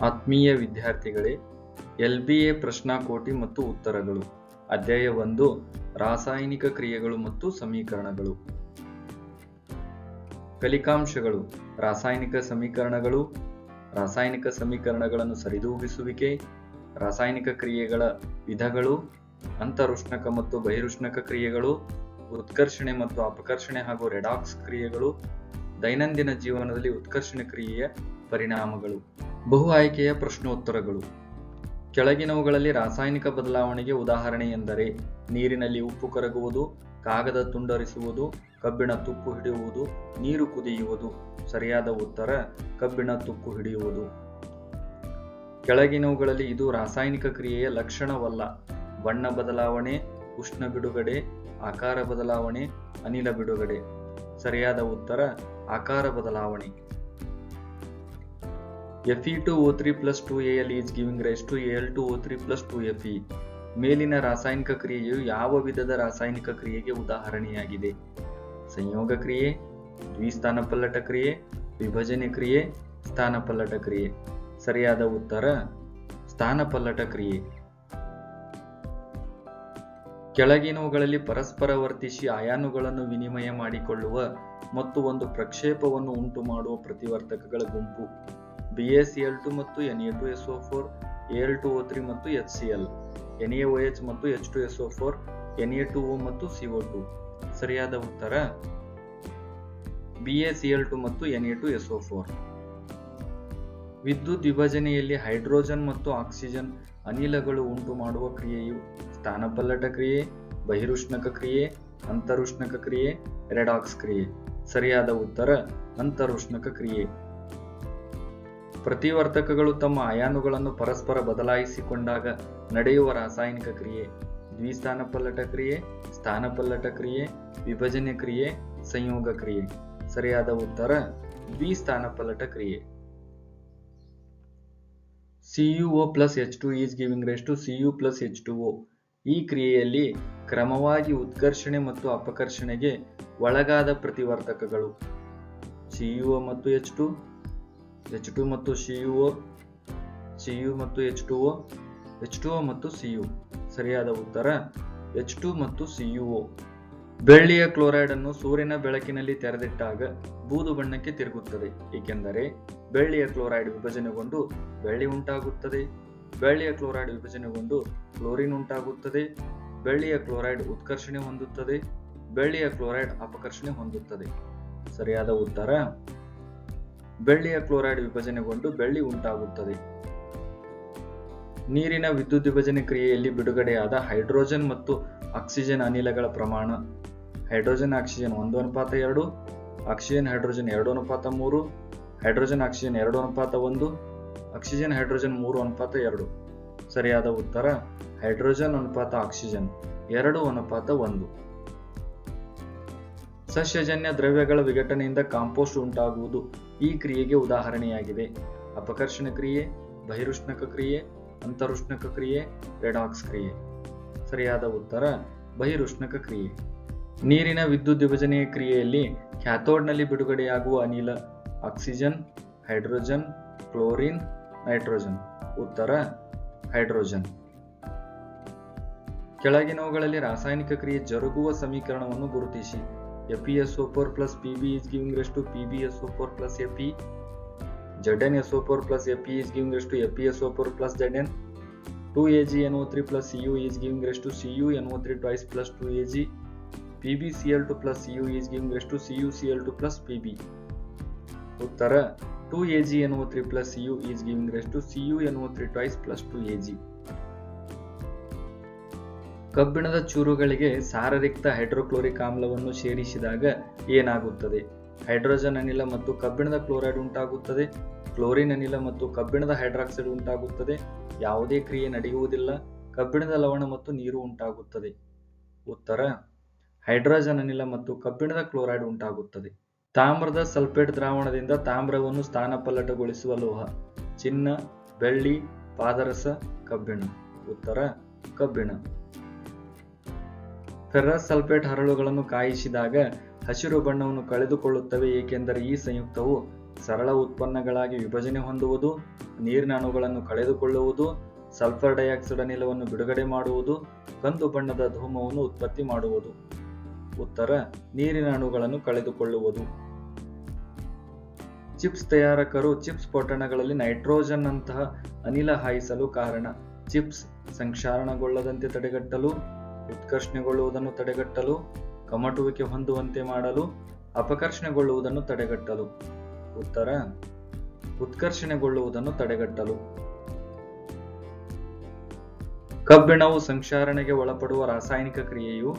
ಆತ್ಮೀಯ ವಿದ್ಯಾರ್ಥಿಗಳೇ, LBA ಪ್ರಶ್ನಾಕೋಟಿ ಮತ್ತು ಉತ್ತರಗಳು ಅಧ್ಯಾಯ 1 ರಾಸಾಯನಿಕ ಕ್ರಿಯೆಗಳು ಮತ್ತು ಸಮೀಕರಣಗಳು. ಕಲಿಕಾಂಶಗಳು: ರಾಸಾಯನಿಕ ಸಮೀಕರಣಗಳು, ರಾಸಾಯನಿಕ ಸಮೀಕರಣಗಳನ್ನು ಸರಿದೂಗಿಸುವಿಕೆ, ರಾಸಾಯನಿಕ ಕ್ರಿಯೆಗಳ ವಿಧಗಳು, ಅಂತರುಷ್ಣಕ ಮತ್ತು ಬಹಿರುಷ್ಣಕ ಕ್ರಿಯೆಗಳು, ಉತ್ಕರ್ಷಣೆ ಮತ್ತು ಅಪಕರ್ಷಣೆ ಹಾಗೂ ರೆಡಾಕ್ಸ್ ಕ್ರಿಯೆಗಳು, ದೈನಂದಿನ ಜೀವನದಲ್ಲಿ ಉತ್ಕರ್ಷಣ ಕ್ರಿಯೆಯ ಪರಿಣಾಮಗಳು. ಬಹು ಆಯ್ಕೆಯ ಪ್ರಶ್ನೋತ್ತರಗಳು. ಕೆಳಗಿನವುಗಳಲ್ಲಿ ರಾಸಾಯನಿಕ ಬದಲಾವಣೆಗೆ ಉದಾಹರಣೆ ಎಂದರೆ ನೀರಿನಲ್ಲಿ ಉಪ್ಪು ಕರಗುವುದು, ಕಾಗದ ತುಂಡರಿಸುವುದು, ಕಬ್ಬಿಣ ತುಕ್ಕು ಹಿಡಿಯುವುದು, ನೀರು ಕುದಿಯುವುದು. ಸರಿಯಾದ ಉತ್ತರ ಕಬ್ಬಿಣ ತುಕ್ಕು ಹಿಡಿಯುವುದು. ಕೆಳಗಿನವುಗಳಲ್ಲಿ ಇದು ರಾಸಾಯನಿಕ ಕ್ರಿಯೆಯ ಲಕ್ಷಣವಲ್ಲ. ಬಣ್ಣ ಬದಲಾವಣೆ, ಉಷ್ಣ ಬಿಡುಗಡೆ, ಆಕಾರ ಬದಲಾವಣೆ, ಅನಿಲ ಬಿಡುಗಡೆ. ಸರಿಯಾದ ಉತ್ತರ ಆಕಾರ ಬದಲಾವಣೆ. Fe2O3 plus 2Al is giving rise to Al2O3 plus 2Fe. ಮೇಲಿನ ರಾಸಾಯನಿಕ ಕ್ರಿಯೆಯು ಯಾವ ವಿಧದ ರಾಸಾಯನಿಕ ಕ್ರಿಯೆಗೆ ಉದಾಹರಣೆಯಾಗಿದೆ? ಸಂಯೋಗ ಕ್ರಿಯೆ, ದ್ವಿಸ್ಥಾನಪಲ್ಲಟ ಕ್ರಿಯೆ, ವಿಭಜನೆ ಕ್ರಿಯೆ, ಸ್ಥಾನಪಲ್ಲಟ ಕ್ರಿಯೆ. ಸರಿಯಾದ ಉತ್ತರ ಸ್ಥಾನಪಲ್ಲಟ ಕ್ರಿಯೆ. ಕೆಳಗಿನವುಗಳಲ್ಲಿ ಪರಸ್ಪರ ವರ್ತಿಸಿ ಅಯಾನುಗಳನ್ನು ವಿನಿಮಯ ಮಾಡಿಕೊಳ್ಳುವ ಮತ್ತು ಒಂದು ಪ್ರಕ್ಷೇಪವನ್ನು ಉಂಟು ಮಾಡುವ ಪ್ರತಿವರ್ತಕಗಳ ಗುಂಪು. BaCl2 ಮತ್ತು Na2SO4, Al2O3 ಮತ್ತು HCl, NaOH ಮತ್ತು H2SO4, Na2O ಮತ್ತು CO2. ಸರಿಯಾದ ಉತ್ತರ BaCl2 ಮತ್ತು Na2SO4. ವಿದ್ಯುತ್ ವಿಭಜನೆಯಲ್ಲಿ ಹೈಡ್ರೋಜನ್ ಮತ್ತು ಆಕ್ಸಿಜನ್ ಅನಿಲಗಳು ಉಂಟು ಮಾಡುವ ಕ್ರಿಯೆಯು ಸ್ಥಾನಪಲ್ಲಟ ಕ್ರಿಯೆ, ಬಹಿರುಷ್ಣಕ ಕ್ರಿಯೆ, ಅಂತರುಷ್ಣಕ ಕ್ರಿಯೆ, ರೆಡಾಕ್ಸ್ ಕ್ರಿಯೆ. ಸರಿಯಾದ ಉತ್ತರ ಅಂತರುಷ್ಣಕ ಕ್ರಿಯೆ. ಪ್ರತಿವರ್ತಕಗಳು ತಮ್ಮ ಅಯಾನುಗಳನ್ನು ಪರಸ್ಪರ ಬದಲಾಯಿಸಿಕೊಂಡಾಗ ನಡೆಯುವ ರಾಸಾಯನಿಕ ಕ್ರಿಯೆ ದ್ವಿಸ್ಥಾನಪಲ್ಲಟ ಕ್ರಿಯೆ, ಸ್ಥಾನಪಲ್ಲಟ ಕ್ರಿಯೆ, ವಿಭಜನೆ ಕ್ರಿಯೆ, ಸಂಯೋಗ ಕ್ರಿಯೆ. ಸರಿಯಾದ ಉತ್ತರ ದ್ವಿಸ್ಥಾನಪಲ್ಲಟ ಕ್ರಿಯೆ. CuO plus H2 is giving rise to Cu plus H2O. ಈ ಕ್ರಿಯೆಯಲ್ಲಿ ಕ್ರಮವಾಗಿ ಉತ್ಕರ್ಷಣೆ ಮತ್ತು ಅಪಕರ್ಷಣೆಗೆ ಒಳಗಾದ ಪ್ರತಿವರ್ತಕಗಳು Cu ಮತ್ತು H2, H2 ಮತ್ತು Cu, Cu ಮತ್ತು H2O, H2O ಮತ್ತು Cu. ಸರಿಯಾದ ಉತ್ತರ H2 ಮತ್ತು CuO. ಬೆಳ್ಳಿಯ ಕ್ಲೋರೈಡ್ ಅನ್ನು ಸೂರ್ಯನ ಬೆಳಕಿನಲ್ಲಿ ತೆರೆದಿಟ್ಟಾಗ ಬೂದು ಬಣ್ಣಕ್ಕೆ ತಿರುಗುತ್ತದೆ, ಏಕೆಂದರೆ ಬೆಳ್ಳಿಯ ಕ್ಲೋರೈಡ್ ವಿಭಜನೆಗೊಂಡು ಬೆಳ್ಳಿ ಉಂಟಾಗುತ್ತದೆ. ಬೆಳ್ಳಿಯ ಕ್ಲೋರೈಡ್ ವಿಭಜನೆಗೊಂಡು ಕ್ಲೋರಿನ್ ಉಂಟಾಗುತ್ತದೆ. ಬೆಳ್ಳಿಯ ಕ್ಲೋರೈಡ್ ಉತ್ಕರ್ಷಣೆ ಹೊಂದುತ್ತದೆ. ಬೆಳ್ಳಿಯ ಕ್ಲೋರೈಡ್ ಅಪಕರ್ಷಣೆ ಹೊಂದುತ್ತದೆ. ಸರಿಯಾದ ಉತ್ತರ ಬೆಳ್ಳಿಯ ಕ್ಲೋರೈಡ್ ವಿಭಜನೆಗೊಂಡು ಬೆಳ್ಳಿ ಉಂಟಾಗುತ್ತದೆ. ನೀರಿನ ವಿದ್ಯುತ್ ವಿಭಜನೆ ಕ್ರಿಯೆಯಲ್ಲಿ ಬಿಡುಗಡೆಯಾದ ಹೈಡ್ರೋಜನ್ ಮತ್ತು ಆಕ್ಸಿಜನ್ ಅನಿಲಗಳ ಪ್ರಮಾಣ. Hydrogen oxygen 1:2, oxygen hydrogen 2:3, hydrogen oxygen 2:1, oxygen hydrogen 3:2. ಸರಿಯಾದ ಉತ್ತರ ಹೈಡ್ರೋಜನ್ ಅನುಪಾತ ಆಕ್ಸಿಜನ್ 2:1. ಸಸ್ಯಜನ್ಯ ದ್ರವ್ಯಗಳ ವಿಘಟನೆಯಿಂದ ಕಾಂಪೋಸ್ಟ್ ಉಂಟಾಗುವುದು ಈ ಕ್ರಿಯೆಗೆ ಉದಾಹರಣೆಯಾಗಿದೆ. ಅಪಕರ್ಷಣ ಕ್ರಿಯೆ, ಬಹಿರುಷ್ಣಕ ಕ್ರಿಯೆ, ಅಂತರುಷ್ಣಕ ಕ್ರಿಯೆ, ರೆಡಾಕ್ಸ್ ಕ್ರಿಯೆ. ಸರಿಯಾದ ಉತ್ತರ ಬಹಿರುಷ್ಣಕ ಕ್ರಿಯೆ. ನೀರಿನ ವಿದ್ಯುತ್ ವಿಭಜನೆಯ ಕ್ರಿಯೆಯಲ್ಲಿ ಕ್ಯಾಥೋಡ್ನಲ್ಲಿ ಬಿಡುಗಡೆಯಾಗುವ ಅನಿಲ ಆಕ್ಸಿಜನ್, ಹೈಡ್ರೋಜನ್, ಕ್ಲೋರಿನ್, ನೈಟ್ರೋಜನ್. ಉತ್ತರ ಹೈಡ್ರೋಜನ್. ಕೆಳಗಿನವುಗಳಲ್ಲಿ ರಾಸಾಯನಿಕ ಕ್ರಿಯೆ ಜರುಗುವ ಸಮೀಕರಣವನ್ನು ಗುರುತಿಸಿ. FeSO4 plus Pb is giving rise to PbSO4 plus Fe. ZnSO4 plus Fe is giving rise to FeSO4 plus Zn. 2AgNO3 plus Cu is giving rise to CuNO3 twice plus 2Ag. PbCl2 plus Cu is giving rise to CuCl2 plus Pb. ಉತ್ತರ 2AgNO3 plus Cu is giving rise to CuNO3 twice plus 2Ag. ಕಬ್ಬಿಣದ ಚೂರುಗಳಿಗೆ ಸಾರರಿಕ್ತ hydrochloric ಆಮ್ಲವನ್ನು ಸೇರಿಸಿದಾಗ ಏನಾಗುತ್ತದೆ? Hydrogen ಅನಿಲ ಮತ್ತು ಕಬ್ಬಿಣದ chloride ಉಂಟಾಗುತ್ತದೆ. Chlorine ಅನಿಲ ಮತ್ತು ಕಬ್ಬಿಣದ ಹೈಡ್ರಾಕ್ಸೈಡ್ ಉಂಟಾಗುತ್ತದೆ. ಯಾವುದೇ ಕ್ರಿಯೆ ನಡೆಯುವುದಿಲ್ಲ. ಕಬ್ಬಿಣದ ಲವಣ ಮತ್ತು ನೀರು ಉಂಟಾಗುತ್ತದೆ. ಉತ್ತರ ಹೈಡ್ರೋಜನ್ ಅನಿಲ ಮತ್ತು ಕಬ್ಬಿಣದ ಕ್ಲೋರೈಡ್ ಉಂಟಾಗುತ್ತದೆ. ತಾಮ್ರದ ಸಲ್ಫೇಟ್ ದ್ರಾವಣದಿಂದ ತಾಮ್ರವನ್ನು ಸ್ಥಾನಪಲ್ಲಟಗೊಳಿಸುವ ಲೋಹ ಚಿನ್ನ, ಬೆಳ್ಳಿ, ಪಾದರಸ, ಕಬ್ಬಿಣ. ಉತ್ತರ ಕಬ್ಬಿಣ. ಫೆರಸ್ ಸಲ್ಫೇಟ್ ಹರಳುಗಳನ್ನು ಕಾಯಿಸಿದಾಗ ಹಸಿರು ಬಣ್ಣವನ್ನು ಕಳೆದುಕೊಳ್ಳುತ್ತವೆ, ಏಕೆಂದರೆ ಈ ಸಂಯುಕ್ತವು ಸರಳ ಉತ್ಪನ್ನಗಳಾಗಿ ವಿಭಜನೆ ಹೊಂದುವುದು, ನೀರಿನ ಅಣುಗಳನ್ನು ಕಳೆದುಕೊಳ್ಳುವುದು, ಸಲ್ಫರ್ ಡೈಆಕ್ಸೈಡ್ ಅನಿಲವನ್ನು ಬಿಡುಗಡೆ ಮಾಡುವುದು, ಕಂದು ಬಣ್ಣದ ಧೂಮವನ್ನು ಉತ್ಪತ್ತಿ ಮಾಡುವುದು. ಉತ್ತರ ನೀರಿನ ಅಣುಗಳನ್ನು ಕಳೆದುಕೊಳ್ಳುವುದು. ಚಿಪ್ಸ್ ತಯಾರಕರು ಚಿಪ್ಸ್ ಪೊಟ್ಟಣಗಳಲ್ಲಿ ನೈಟ್ರೋಜನ್ ನಂತಹ ಅನಿಲ ಹಾಯಿಸಲು ಕಾರಣ. ಚಿಪ್ಸ್ ಸಂಕ್ಷಾರಣಗೊಳ್ಳದಂತೆ ತಡೆಗಟ್ಟಲು, ಉತ್ಕರ್ಷಣೆಗೊಳ್ಳುವುದನ್ನು ತಡೆಗಟ್ಟಲು, ಕಮಟುವಿಕೆ ಹೊಂದುವಂತೆ ಮಾಡಲು, ಅಪಕರ್ಷಣೆಗೊಳ್ಳುವುದನ್ನು ತಡೆಗಟ್ಟಲು. ಉತ್ತರ ಉತ್ಕರ್ಷಣೆಗೊಳ್ಳುವುದನ್ನು ತಡೆಗಟ್ಟಲು. ಕಬ್ಬಿಣವು ಸಂಕ್ಷಾರಣೆಗೆ ಒಳಪಡುವ ರಾಸಾಯನಿಕ ಕ್ರಿಯೆಯು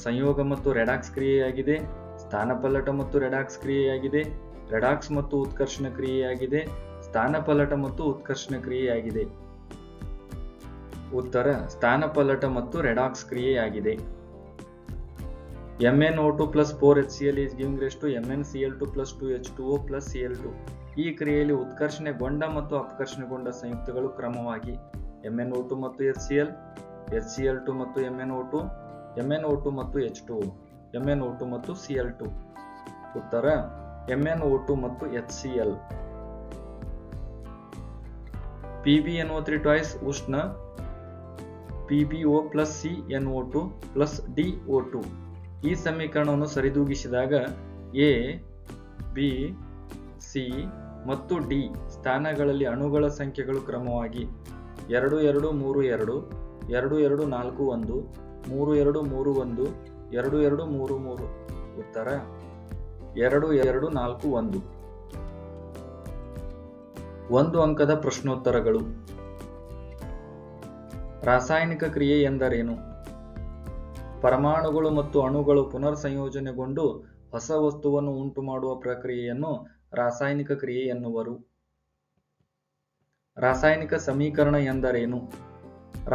ಸಂಯೋಗ ಮತ್ತು ರೆಡಾಕ್ಸ್ ಕ್ರಿಯೆಯಾಗಿದೆ, ಸ್ಥಾನಪಲ್ಲಟ ಮತ್ತು ರೆಡಾಕ್ಸ್ ಕ್ರಿಯೆಯಾಗಿದೆ, ರೆಡಾಕ್ಸ್ ಮತ್ತು ಉತ್ಕರ್ಷಣ ಕ್ರಿಯೆಯಾಗಿದೆ, ಸ್ಥಾನಪಲ್ಲಟ ಮತ್ತು ಉತ್ಕರ್ಷಣ ಕ್ರಿಯೆಯಾಗಿದೆ. ಉತ್ತರ ಸ್ಥಾನಪಲ್ಲಟ ಮತ್ತು ರೆಡಾಕ್ಸ್ ಕ್ರಿಯೆಯಾಗಿದೆ. MnO2 plus 4HCl is giving rise to MnCl2 plus 2H2O plus Cl2. ಈ ಕ್ರಿಯೆಯಲ್ಲಿ ಉತ್ಕರ್ಷಣೆಗೊಂಡ ಮತ್ತು ಅಪಕರ್ಷಣೆಗೊಂಡ ಸಂಯುಕ್ತಗಳು ಕ್ರಮವಾಗಿ MnO2 ಮತ್ತು HCl, HCl2 ಮತ್ತು MnO2, MnO2 ಮತ್ತು H2O, MnO2 ಮತ್ತು Cl2. ಉತ್ತರ MnO2 ಮತ್ತು HCl. PbNO3 twice ಉಷ್ಣ PbO plus CnO2 plus DO2. ಈ ಸಮೀಕರಣವನ್ನು ಸರಿದೂಗಿಸಿದಾಗ ಎ, ಬಿ, ಸಿ ಮತ್ತು ಡಿ ಸ್ಥಾನಗಳಲ್ಲಿ ಅಣುಗಳ ಸಂಖ್ಯೆಗಳು ಕ್ರಮವಾಗಿ 2 2 3 2, 2 2 4 1, 3 2 3 1, 2 2 3 3. ಉತ್ತರ 2 2 4 1. ಒಂದು ಅಂಕದ ಪ್ರಶ್ನೋತ್ತರಗಳು. ರಾಸಾಯನಿಕ ಕ್ರಿಯೆ ಎಂದರೇನು? ಪರಮಾಣುಗಳು ಮತ್ತು ಅಣುಗಳು ಪುನರ್ ಸಂಯೋಜನೆಗೊಂಡು ಹೊಸ ವಸ್ತುವನ್ನು ಉಂಟು ಮಾಡುವ ಪ್ರಕ್ರಿಯೆಯನ್ನು ರಾಸಾಯನಿಕ ಕ್ರಿಯೆ ಎನ್ನುವರು. ರಾಸಾಯನಿಕ ಸಮೀಕರಣ ಎಂದರೇನು?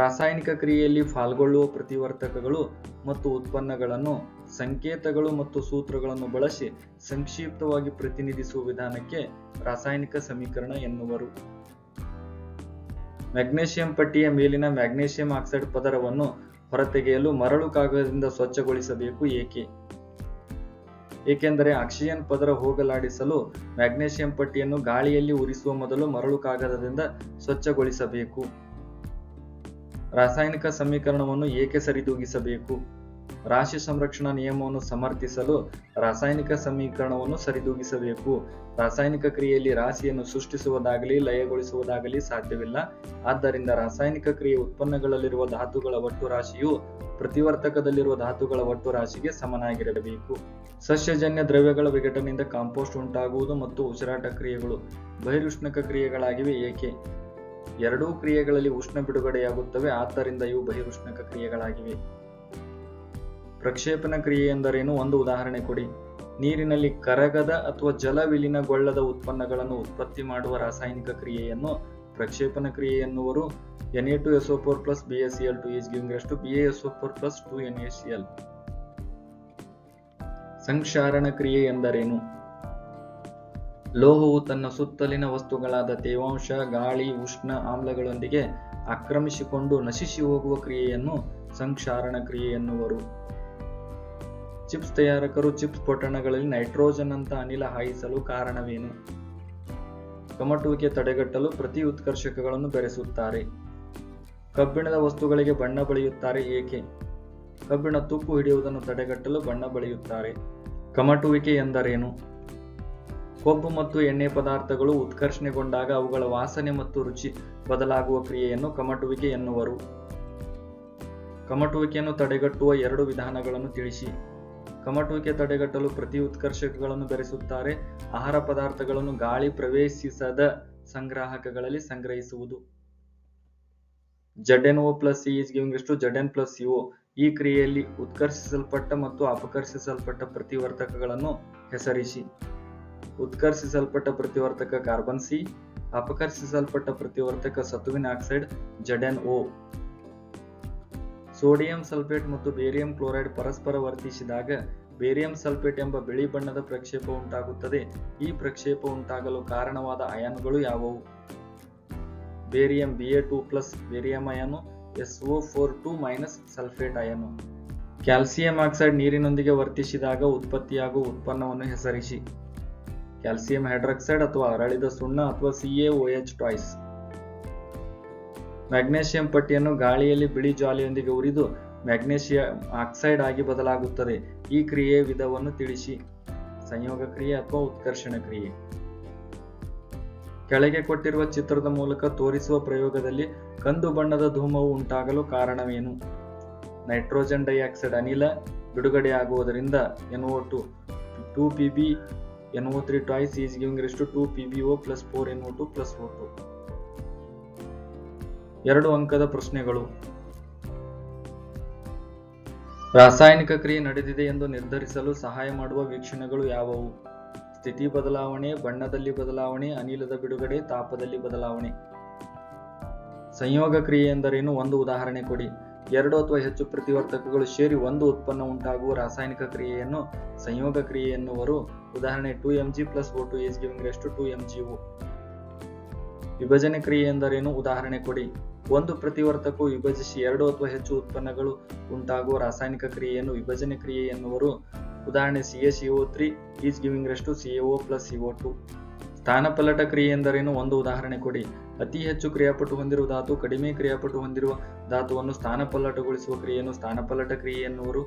ರಾಸಾಯನಿಕ ಕ್ರಿಯೆಯಲ್ಲಿ ಪಾಲ್ಗೊಳ್ಳುವ ಪ್ರತಿವರ್ತಕಗಳು ಮತ್ತು ಉತ್ಪನ್ನಗಳನ್ನು ಸಂಕೇತಗಳು ಮತ್ತು ಸೂತ್ರಗಳನ್ನು ಬಳಸಿ ಸಂಕ್ಷಿಪ್ತವಾಗಿ ಪ್ರತಿನಿಧಿಸುವ ವಿಧಾನಕ್ಕೆ ರಾಸಾಯನಿಕ ಸಮೀಕರಣ ಎನ್ನುವರು. ಮ್ಯಾಗ್ನೇಷಿಯಂ ಪಟ್ಟಿಯ ಮೇಲಿನ ಮ್ಯಾಗ್ನೇಷಿಯಂ ಆಕ್ಸೈಡ್ ಪದರವನ್ನು ಹೊರತೆಗೆಯಲು ಮರಳು ಕಾಗದದಿಂದ ಸ್ವಚ್ಛಗೊಳಿಸಬೇಕು ಏಕೆ? ಏಕೆಂದರೆ ಆಕ್ಸಿಜನ್ ಪದರ ಹೋಗಲಾಡಿಸಲು ಮ್ಯಾಗ್ನೇಷಿಯಂ ಪಟ್ಟಿಯನ್ನು ಗಾಳಿಯಲ್ಲಿ ಉರಿಸುವ ಮೊದಲು ಮರಳು ಕಾಗದದಿಂದ ಸ್ವಚ್ಛಗೊಳಿಸಬೇಕು. ರಾಸಾಯನಿಕ ಸಮೀಕರಣವನ್ನು ಏಕೆ ಸರಿದೂಗಿಸಬೇಕು? ರಾಶಿ ಸಂರಕ್ಷಣಾ ನಿಯಮವನ್ನು ಸಮರ್ಥಿಸಲು ರಾಸಾಯನಿಕ ಸಮೀಕರಣವನ್ನು ಸರಿದೂಗಿಸಬೇಕು. ರಾಸಾಯನಿಕ ಕ್ರಿಯೆಯಲ್ಲಿ ರಾಶಿಯನ್ನು ಸೃಷ್ಟಿಸುವುದಾಗಲಿ ಲಯಗೊಳಿಸುವುದಾಗಲಿ ಸಾಧ್ಯವಿಲ್ಲ. ಆದ್ದರಿಂದ ರಾಸಾಯನಿಕ ಕ್ರಿಯೆ ಉತ್ಪನ್ನಗಳಲ್ಲಿರುವ ಧಾತುಗಳ ಒಟ್ಟು ರಾಶಿಯು ಪ್ರತಿವರ್ತಕದಲ್ಲಿರುವ ಧಾತುಗಳ ಒಟ್ಟು ರಾಶಿಗೆ ಸಮನಾಗಿರಬೇಕು. ಸಸ್ಯಜನ್ಯ ದ್ರವ್ಯಗಳ ವಿಘಟನೆಯಿಂದ ಕಾಂಪೋಸ್ಟ್ ಉಂಟಾಗುವುದು ಮತ್ತು ಉಸಿರಾಟ ಕ್ರಿಯೆಗಳು ಬಹಿರುಷ್ಣಕ ಕ್ರಿಯೆಗಳಾಗಿವೆ ಏಕೆ? ಎರಡೂ ಕ್ರಿಯೆಗಳಲ್ಲಿ ಉಷ್ಣ ಬಿಡುಗಡೆಯಾಗುತ್ತವೆ, ಆದ್ದರಿಂದ ಇವು ಬಹಿರುಷ್ಣಕ ಕ್ರಿಯೆಗಳಾಗಿವೆ. ಪ್ರಕ್ಷೇಪಣ ಕ್ರಿಯೆ ಎಂದರೇನು? ಒಂದು ಉದಾಹರಣೆ ಕೊಡಿ. ನೀರಿನಲ್ಲಿ ಕರಗದ ಅಥವಾ ಜಲ ವಿಲೀನಗೊಳ್ಳದ ಉತ್ಪನ್ನಗಳನ್ನು ಉತ್ಪತ್ತಿ ಮಾಡುವ ರಾಸಾಯನಿಕ ಕ್ರಿಯೆಯನ್ನು ಪ್ರಕ್ಷೇಪಣ ಕ್ರಿಯೆ ಎನ್ನುವರು. Na2SO4 plus BaCl2 is giving rise to BaSO4 plus 2NaCl. ಸಂಕ್ಷಾರಣ ಕ್ರಿಯೆ ಎಂದರೇನು? ಲೋಹವು ತನ್ನ ಸುತ್ತಲಿನ ವಸ್ತುಗಳಾದ ತೇವಾಂಶ, ಗಾಳಿ, ಉಷ್ಣ, ಆಮ್ಲಗಳೊಂದಿಗೆ ಆಕ್ರಮಿಸಿಕೊಂಡು ನಶಿಸಿ ಹೋಗುವ ಕ್ರಿಯೆಯನ್ನು ಸಂಕ್ಷಾರಣ ಕ್ರಿಯೆ ಎನ್ನುವರು. ಚಿಪ್ಸ್ ತಯಾರಕರು ಚಿಪ್ಸ್ ಪೊಟ್ಟಣಗಳಲ್ಲಿ ನೈಟ್ರೋಜನ್ ಅಂತ ಅನಿಲ ಹಾಯಿಸಲು ಕಾರಣವೇನು? ಕಮಟುವಿಕೆ ತಡೆಗಟ್ಟಲು ಪ್ರತಿ ಉತ್ಕರ್ಷಕಗಳನ್ನು ಬೆರೆಸುತ್ತಾರೆ. ಕಬ್ಬಿಣದ ವಸ್ತುಗಳಿಗೆ ಬಣ್ಣ ಬಳಿಯುತ್ತಾರೆ ಏಕೆ? ಕಬ್ಬಿಣ ತುಕ್ಕು ಹಿಡಿಯುವುದನ್ನು ತಡೆಗಟ್ಟಲು ಬಣ್ಣ ಬಳಿಯುತ್ತಾರೆ. ಕಮಟುವಿಕೆ ಎಂದರೇನು? ಕೊಬ್ಬು ಮತ್ತು ಎಣ್ಣೆ ಪದಾರ್ಥಗಳು ಉತ್ಕರ್ಷಣೆಗೊಂಡಾಗ ಅವುಗಳ ವಾಸನೆ ಮತ್ತು ರುಚಿ ಬದಲಾಗುವ ಕ್ರಿಯೆಯನ್ನು ಕಮಟುವಿಕೆ ಎನ್ನುವರು. ಕಮಟುವಿಕೆಯನ್ನು ತಡೆಗಟ್ಟುವ 2 ವಿಧಾನಗಳನ್ನು ತಿಳಿಸಿ. ಕಮಟುವಿಕೆ ತಡೆಗಟ್ಟಲು ಪ್ರತಿ ಉತ್ಕರ್ಷಕಗಳನ್ನು ಬೆರೆಸುತ್ತಾರೆ. ಆಹಾರ ಪದಾರ್ಥಗಳನ್ನು ಗಾಳಿ ಪ್ರವೇಶಿಸದ ಸಂಗ್ರಾಹಕಗಳಲ್ಲಿ ಸಂಗ್ರಹಿಸುವುದು. ZnO plus C is giving rise to Zn plus CO. ಈ ಕ್ರಿಯೆಯಲ್ಲಿ ಉತ್ಕರ್ಷಿಸಲ್ಪಟ್ಟ ಮತ್ತು ಅಪಕರ್ಷಿಸಲ್ಪಟ್ಟ ಪ್ರತಿವರ್ತಕಗಳನ್ನು ಹೆಸರಿಸಿ. ಉತ್ಕರ್ಷಿಸಲ್ಪಟ್ಟ ಪ್ರತಿವರ್ತಕ ಕಾರ್ಬನ್ ಸಿ, ಅಪಕರ್ಷಿಸಲ್ಪಟ್ಟ ಪ್ರತಿವರ್ತಕ ಸತುವಿನ ಆಕ್ಸೈಡ್ ZnO. ಸೋಡಿಯಂ ಸಲ್ಫೇಟ್ ಮತ್ತು ಬೇರಿಯಂ ಕ್ಲೋರೈಡ್ ಪರಸ್ಪರ ವರ್ತಿಸಿದಾಗ ಬೇರಿಯಂ ಸಲ್ಫೇಟ್ ಎಂಬ ಬಿಳಿ ಬಣ್ಣದ ಪ್ರಕ್ಷೇಪ ಉಂಟಾಗುತ್ತದೆ. ಈ ಪ್ರಕ್ಷೇಪ ಉಂಟಾಗಲು ಕಾರಣವಾದ ಅಯಾನುಗಳು ಯಾವುವು? ಬೇರಿಯಂ Ba2+ ಬೇರಿಯಂ ಅಯಾನು, SO4 ಸಲ್ಫೇಟ್ ಅಯಾನು. ಕ್ಯಾಲ್ಸಿಯಂ ಆಕ್ಸೈಡ್ ನೀರಿನೊಂದಿಗೆ ವರ್ತಿಸಿದಾಗ ಉತ್ಪತ್ತಿಯಾಗುವ ಉತ್ಪನ್ನವನ್ನು ಹೆಸರಿಸಿ. ಕ್ಯಾಲ್ಸಿಯಂ ಹೈಡ್ರಾಕ್ಸೈಡ್ ಅಥವಾ ಅರಳಿದ ಸುಣ್ಣ ಅಥವಾ CaOH ಟ್ವಾಯ್ಸ್. ಮ್ಯಾಗ್ನೇಷಿಯಂ ಪಟ್ಟಿಯನ್ನು ಗಾಳಿಯಲ್ಲಿ ಬಿಳಿ ಜ್ವಾಲೆಯೊಂದಿಗೆ ಉರಿದು ಮ್ಯಾಗ್ನೇಷಿಯಂ ಆಕ್ಸೈಡ್ ಆಗಿ ಬದಲಾಗುತ್ತದೆ. ಈ ಕ್ರಿಯೆಯ ವಿಧವನ್ನು ತಿಳಿಸಿ. ಸಂಯೋಗ ಕ್ರಿಯೆ ಅಥವಾ ಉತ್ಕರ್ಷಣ ಕ್ರಿಯೆ. ಕೆಳಗೆ ಕೊಟ್ಟಿರುವ ಚಿತ್ರದ ಮೂಲಕ ತೋರಿಸುವ ಪ್ರಯೋಗದಲ್ಲಿ ಕಂದು ಬಣ್ಣದ ಧೂಮವು ಉಂಟಾಗಲು ಕಾರಣವೇನು? ನೈಟ್ರೋಜನ್ ಡೈಆಕ್ಸೈಡ್ ಅನಿಲ ಬಿಡುಗಡೆಯಾಗುವುದರಿಂದ NO2 2Pb NO3 twice is giving rise to 2PbO plus 4NO2 plus O2. 2 ಅಂಕದ ಪ್ರಶ್ನೆಗಳು. ರಾಸಾಯನಿಕ ಕ್ರಿಯೆ ನಡೆದಿದೆ ಎಂದು ನಿರ್ಧರಿಸಲು ಸಹಾಯ ಮಾಡುವ ವೀಕ್ಷಣೆಗಳು ಯಾವುವು? ಸ್ಥಿತಿ ಬದಲಾವಣೆ, ಬಣ್ಣದಲ್ಲಿ ಬದಲಾವಣೆ, ಅನಿಲದ ಬಿಡುಗಡೆ, ತಾಪದಲ್ಲಿ ಬದಲಾವಣೆ. ಸಂಯೋಗ ಕ್ರಿಯೆ ಎಂದರೇನು? ಒಂದು ಉದಾಹರಣೆ ಕೊಡಿ. 2 ಅಥವಾ ಹೆಚ್ಚು ಪ್ರತಿವರ್ತಕಗಳು ಸೇರಿ ಒಂದು ಉತ್ಪನ್ನ ಉಂಟಾಗುವ ರಾಸಾಯನಿಕ ಕ್ರಿಯೆಯನ್ನು ಸಂಯೋಗ ಕ್ರಿಯೆ ಎನ್ನುವರು. ಉದಾಹರಣೆ 2Mg plus O2 is giving rise to 2MgO. ವಿಭಜನೆ ಕ್ರಿಯೆ ಎಂದರೇನು? ಉದಾಹರಣೆ ಕೊಡಿ. ಒಂದು ಪ್ರತಿವರ್ತಕವು ವಿಭಜಿಸಿ 2 ಅಥವಾ ಹೆಚ್ಚು ಉತ್ಪನ್ನಗಳು ಉಂಟಾಗುವ ರಾಸಾಯನಿಕ ಕ್ರಿಯೆಯನ್ನು ವಿಭಜನೆ ಕ್ರಿಯೆ ಎನ್ನುವರು. ಉದಾಹರಣೆ CaCO3 is giving rise to CaO plus CO2. ಸ್ಥಾನಪಲ್ಲಟ ಕ್ರಿಯೆ ಎಂದರೇನು? ಒಂದು ಉದಾಹರಣೆ ಕೊಡಿ. ಅತಿ ಹೆಚ್ಚು ಕ್ರಿಯಾಪಟು ಹೊಂದಿರುವ ಧಾತು ಕಡಿಮೆ ಕ್ರಿಯಾಪಟು ಹೊಂದಿರುವ ಧಾತುವನ್ನು ಸ್ಥಾನಪಲ್ಲಟಗೊಳಿಸುವ ಕ್ರಿಯೆಯನ್ನು ಸ್ಥಾನಪಲ್ಲಟ ಕ್ರಿಯೆ ಎನ್ನುವರು.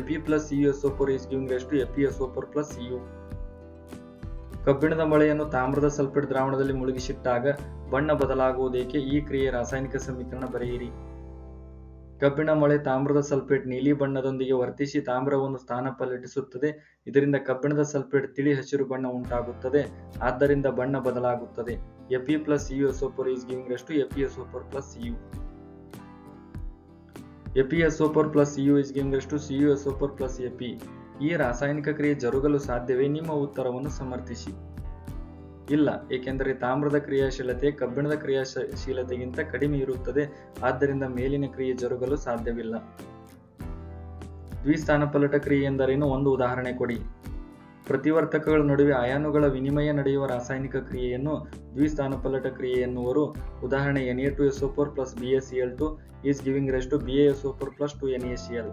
Fe plus CuSO4 is giving rise to FeSO4 plus Cu. ಕಬ್ಬಿಣದ ಮೊಳೆಯನ್ನು ತಾಮ್ರದ ಸಲ್ಫೇಟ್ ದ್ರಾವಣದಲ್ಲಿ ಮುಳುಗಿಸಿಟ್ಟಾಗ ಬಣ್ಣ ಬದಲಾಗುವುದೇಕೆ? ಈ ಕ್ರಿಯೆ ರಾಸಾಯನಿಕ ಸಮೀಕರಣ ಬರೆಯಿರಿ. ಕಬ್ಬಿಣ ಮೊಳೆ ತಾಮ್ರದ ಸಲ್ಫೇಟ್ ನೀಲಿ ಬಣ್ಣದೊಂದಿಗೆ ವರ್ತಿಸಿ ತಾಮ್ರವನ್ನು ಸ್ಥಾನಪಲ್ಲಟಿಸುತ್ತದೆ. ಇದರಿಂದ ಕಬ್ಬಿಣದ ಸಲ್ಫೇಟ್ ತಿಳಿ ಹಸಿರು ಬಣ್ಣ ಉಂಟಾಗುತ್ತದೆ. ಆದ್ದರಿಂದ ಬಣ್ಣ ಬದಲಾಗುತ್ತದೆ. Fe plus CuSO4 is giving rise to FeSO4 plus Cu. FeSO4 plus Cu is giving rise to CuSO4 plus Fe. ಈ ರಾಸಾಯನಿಕ ಕ್ರಿಯೆ ಜರುಗಲು ಸಾಧ್ಯವೇ? ನಿಮ್ಮ ಉತ್ತರವನ್ನು ಸಮರ್ಥಿಸಿ. ಇಲ್ಲ, ಏಕೆಂದರೆ ತಾಮ್ರದ ಕ್ರಿಯಾಶೀಲತೆ ಕಬ್ಬಿಣದ ಕ್ರಿಯಾಶೀಲತೆಗಿಂತ ಕಡಿಮೆ ಇರುತ್ತದೆ. ಆದ್ದರಿಂದ ಮೇಲಿನ ಕ್ರಿಯೆ ಜರುಗಲು ಸಾಧ್ಯವಿಲ್ಲ. ದ್ವಿಸ್ಥಾನಪಲ್ಲಟ ಕ್ರಿಯೆ ಎಂದರೇನು? ಒಂದು ಉದಾಹರಣೆ ಕೊಡಿ. ಪ್ರತಿವರ್ತಕಗಳ ನಡುವೆ ಅಯಾನುಗಳ ವಿನಿಮಯ ನಡೆಯುವ ರಾಸಾಯನಿಕ ಕ್ರಿಯೆಯನ್ನು ದ್ವಿಸ್ಥಾನಪಲ್ಲಟ ಕ್ರಿಯೆ ಎನ್ನುವರು. ಉದಾಹರಣೆ Na2SO4 plus BaCl2 is giving rise to BaSO4 plus 2NaCl.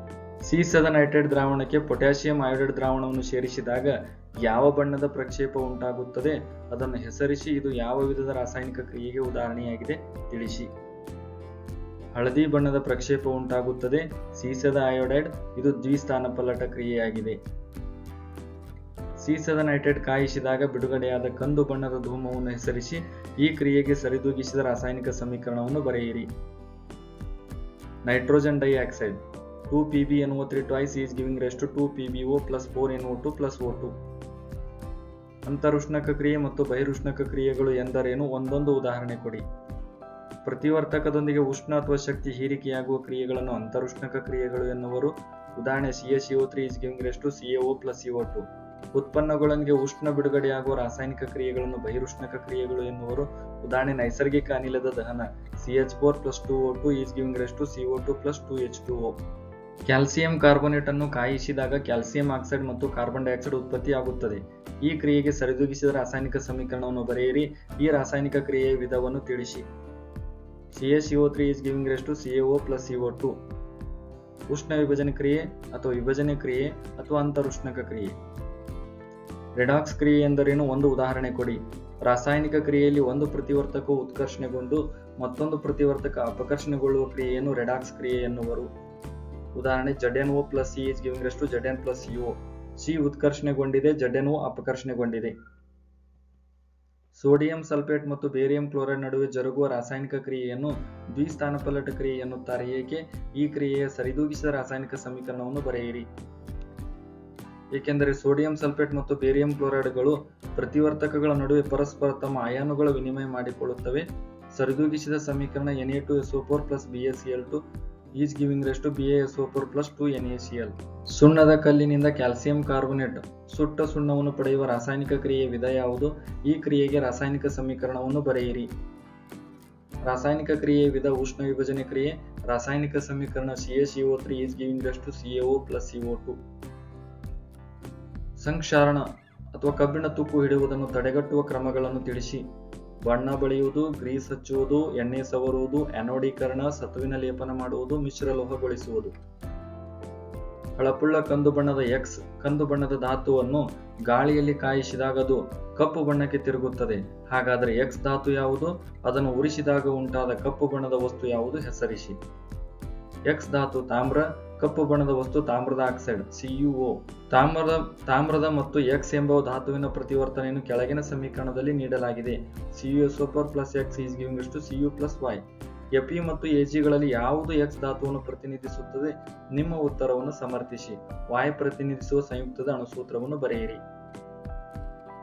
ಸೀಸದ ನೈಟ್ರೇಟ್ ದ್ರಾವಣಕ್ಕೆ ಪೊಟ್ಯಾಸಿಯಂ ಅಯೋಡೈಡ್ ದ್ರಾವಣವನ್ನು ಸೇರಿಸಿದಾಗ ಯಾವ ಬಣ್ಣದ ಪ್ರಕ್ಷೇಪ ಉಂಟಾಗುತ್ತದೆ? ಅದನ್ನು ಹೆಸರಿಸಿ. ಇದು ಯಾವ ವಿಧದ ರಾಸಾಯನಿಕ ಕ್ರಿಯೆಗೆ ಉದಾಹರಣೆಯಾಗಿದೆ? ತಿಳಿಸಿ. ಹಳದಿ ಬಣ್ಣದ ಪ್ರಕ್ಷೇಪ ಉಂಟಾಗುತ್ತದೆ. ಸೀಸದ ಅಯೋಡೈಡ್. ಇದು ದ್ವಿಸ್ಥಾನಪಲ್ಲಟ ಕ್ರಿಯೆಯಾಗಿದೆ. ಸೀಸದ ನೈಟ್ರೇಟ್ ಕಾಯಿಸಿದಾಗ ಬಿಡುಗಡೆಯಾದ ಕಂದು ಬಣ್ಣದ ಧೂಮವನ್ನು ಹೆಸರಿಸಿ. ಈ ಕ್ರಿಯೆಗೆ ಸರಿದೂಗಿಸಿದ ರಾಸಾಯನಿಕ ಸಮೀಕರಣವನ್ನು ಬರೆಯಿರಿ. Nitrogen dioxide 2Pb NO3 twice is giving rise to 2PbO plus 4NO2 plus O2. ಅಂತರುಷ್ಣಕ ಕ್ರಿಯೆ ಮತ್ತು ಬಹಿರುಷ್ಣಕ ಕ್ರಿಯೆಗಳು ಎಂದರೇನು? ಒಂದೊಂದು ಉದಾಹರಣೆ ಕೊಡಿ. ಪ್ರತಿವರ್ತಕದೊಂದಿಗೆ ಉಷ್ಣ ಅಥವಾ ಶಕ್ತಿ ಹೀರಿಕೆಯಾಗುವ ಕ್ರಿಯೆಗಳನ್ನು ಅಂತರುಷ್ಣಕ ಕ್ರಿಯೆಗಳು ಎನ್ನುವರು. ಉದಾಹರಣೆ CaCO3 is giving rise to CaO plus CO2. ಉತ್ಪನ್ನಗಳೊಂದಿಗೆ ಉಷ್ಣ ಬಿಡುಗಡೆಯಾಗುವ ರಾಸಾಯನಿಕ ಕ್ರಿಯೆಗಳನ್ನು ಬಹಿರುಷ್ಣಕ ಕ್ರಿಯೆಗಳು ಎನ್ನುವರು. ಉದಾಹರಣೆ ನೈಸರ್ಗಿಕ ಅನಿಲದ ದಹನ CH4 plus 2O2 is giving rise to CO2 plus 2H2O. Calcium carbonate ಅನ್ನು ಕಾಯಿಸಿದಾಗ ಕ್ಯಾಲ್ಸಿಯಂ ಆಕ್ಸೈಡ್ ಮತ್ತು ಕಾರ್ಬನ್ ಡೈಆಕ್ಸೈಡ್ ಉತ್ಪತ್ತಿಯಾಗುತ್ತದೆ. ಈ ಕ್ರಿಯೆಗೆ ಸರಿದೂಗಿಸಿದ ರಾಸಾಯನಿಕ ಸಮೀಕರಣವನ್ನು ಬರೆಯಿರಿ. ಈ ರಾಸಾಯನಿಕ ಕ್ರಿಯೆಯ ವಿಧವನ್ನು ತಿಳಿಸಿ. CaCO3 is giving rise to CaO plus CO2. ಉಷ್ಣ ವಿಭಜನೆ ಕ್ರಿಯೆ ಅಥವಾ ವಿಭಜನೆ ಕ್ರಿಯೆ ಅಥವಾ ಅಂತರುಷ್ಣಕ ಕ್ರಿಯೆ. ರೆಡಾಕ್ಸ್ ಕ್ರಿಯೆ ಎಂದರೇನು? ಒಂದು ಉದಾಹರಣೆ ಕೊಡಿ. ರಾಸಾಯನಿಕ ಕ್ರಿಯೆಯಲ್ಲಿ ಒಂದು ಪ್ರತಿವರ್ತಕವು ಉತ್ಕರ್ಷಣೆಗೊಂಡು ಮತ್ತೊಂದು ಪ್ರತಿವರ್ತಕ ಅಪಕರ್ಷಣೆಗೊಳ್ಳುವ ಕ್ರಿಯೆಯನ್ನು ರೆಡಾಕ್ಸ್ ಕ್ರಿಯೆ ಎನ್ನುವರು. ಉದಾಹರಣೆ ZnO plus C is giving rise to Zn plus CO. C ಉತ್ಕರ್ಷಣೆಗೊಂಡಿದೆ, ZnO ಅಪಕರ್ಷಣೆಗೊಂಡಿದೆ. ಸೋಡಿಯಂ ಸಲ್ಫೇಟ್ ಮತ್ತು ಬೇರಿಯಂ ಕ್ಲೋರೈಡ್ ನಡುವೆ ಜರುಗುವ ರಾಸಾಯನಿಕ ಕ್ರಿಯೆಯನ್ನು ದ್ವಿಸ್ಥಾನಪಲ್ಲಟ ಕ್ರಿಯೆ ಎನ್ನುತ್ತಾರೆ. ಏಕೆ? ಈ ಕ್ರಿಯೆಯ ಸರಿದೂಗಿಸಿದ ರಾಸಾಯನಿಕ ಸಮೀಕರಣವನ್ನು ಬರೆಯಿರಿ. ಏಕೆಂದರೆ ಸೋಡಿಯಂ ಸಲ್ಫೇಟ್ ಮತ್ತು ಬೇರಿಯಂ ಕ್ಲೋರೈಡ್ಗಳು ಪ್ರತಿವರ್ತಕಗಳ ನಡುವೆ ಪರಸ್ಪರ ತಮ್ಮ ಅಯಾನುಗಳ ವಿನಿಮಯ ಮಾಡಿಕೊಳ್ಳುತ್ತವೆ. ಸರಿದೂಗಿಸಿದ ಸಮೀಕರಣ Na2SO4 plus BaCl2 is giving rise to BaSO4 plus 2NaCl. ಸುಣ್ಣದ ಕಲ್ಲಿನಿಂದ ಕ್ಯಾಲ್ಸಿಯಂ ಕಾರ್ಬೋನೇಟ್ ಸುಟ್ಟ ಸುಣ್ಣವನ್ನು ಪಡೆಯುವ ರಾಸಾಯನಿಕ ಕ್ರಿಯೆಯ ವಿಧ ಯಾವುದು? ಈ ಕ್ರಿಯೆಗೆ ರಾಸಾಯನಿಕ ಸಮೀಕರಣವನ್ನು ಬರೆಯಿರಿ. ರಾಸಾಯನಿಕ ಕ್ರಿಯೆಯ ವಿಧ ಉಷ್ಣ ವಿಭಜನೆ ಕ್ರಿಯೆ. ರಾಸಾಯನಿಕ ಸಮೀಕರಣ CaCO3 is giving rise to CaO plus CO2. ಸಂಕ್ಷಾರಣ ಅಥವಾ ಕಬ್ಬಿಣ ತುಕ್ಕು ಹಿಡಿಯುವುದನ್ನು ತಡೆಗಟ್ಟುವ ಕ್ರಮಗಳನ್ನು ತಿಳಿಸಿ. ಬಣ್ಣ ಬಳಿಯುವುದು, ಗ್ರೀಸ್ ಹಚ್ಚುವುದು, ಎಣ್ಣೆ ಸವರುವುದು, ಆ್ಯನೋಡೀಕರಣ, ಸತುವಿನ ಲೇಪನ ಮಾಡುವುದು, ಮಿಶ್ರಲೋಹಗೊಳಿಸುವುದು. ಹೊಳಪುಳ್ಳ ಕಂದು ಬಣ್ಣದ ಎಕ್ಸ್ ಕಂದು ಬಣ್ಣದ ಧಾತುವನ್ನು ಗಾಳಿಯಲ್ಲಿ ಕಾಯಿಸಿದಾಗ ಅದು ಕಪ್ಪು ಬಣ್ಣಕ್ಕೆ ತಿರುಗುತ್ತದೆ. ಹಾಗಾದರೆ ಎಕ್ಸ್ ಧಾತು ಯಾವುದು? ಅದನ್ನು ಉರಿಸಿದಾಗ ಉಂಟಾದ ಕಪ್ಪು ಬಣ್ಣದ ವಸ್ತು ಯಾವುದು? ಹೆಸರಿಸಿ. ಎಕ್ಸ್ ಧಾತು ತಾಮ್ರ, ಕಪ್ಪು ಬಣ್ಣದ ವಸ್ತು ತಾಮ್ರದ ಆಕ್ಸೈಡ್ CuO. ತಾಮ್ರದ ಮತ್ತು ಎಕ್ಸ್ ಎಂಬ ಧಾತುವಿನ ಪ್ರತಿವರ್ತನೆಯನ್ನು ಕೆಳಗಿನ ಸಮೀಕರಣದಲ್ಲಿ ನೀಡಲಾಗಿದೆ. CuSO4 + X is giving rise to Cu + Y. Fe ಮತ್ತು Agಗಳಲ್ಲಿ ಯಾವುದು ಎಕ್ಸ್ ಧಾತುವನ್ನು ಪ್ರತಿನಿಧಿಸುತ್ತದೆ? ನಿಮ್ಮ ಉತ್ತರವನ್ನು ಸಮರ್ಥಿಸಿ. Y ಪ್ರತಿನಿಧಿಸುವ ಸಂಯುಕ್ತದ ಅಣುಸೂತ್ರವನ್ನು ಬರೆಯಿರಿ.